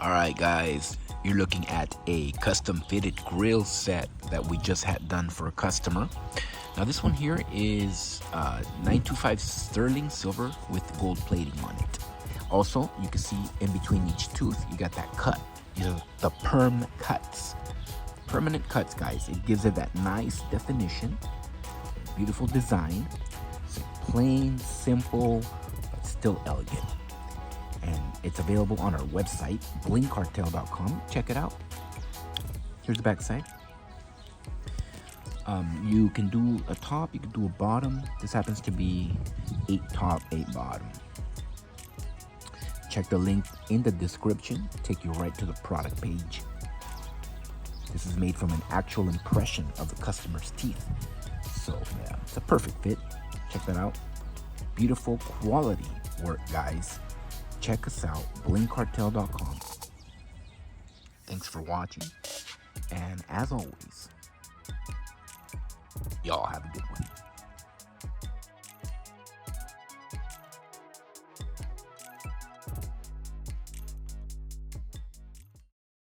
All right, guys, you're looking at a custom fitted grill set that we just had done for a customer. Now, this one here is 925 sterling silver with gold plating on it. Also, you can see in between each tooth, you got that cut. These are the perm cuts. Permanent cuts, guys. It gives it that nice definition, beautiful design. It's plain, simple, but still elegant. And it's available on our website, blingcartel.com. Check it out. Here's the back side. You can do a top, you can do a bottom. This happens to be 8 top, 8 bottom. Check the link in the description, take you right to the product page. This is made from an actual impression of the customer's teeth. So yeah, it's a perfect fit. Check that out. Beautiful quality work, guys. Check us out, blingcartel.com. Thanks for watching. And as always, y'all have a good one.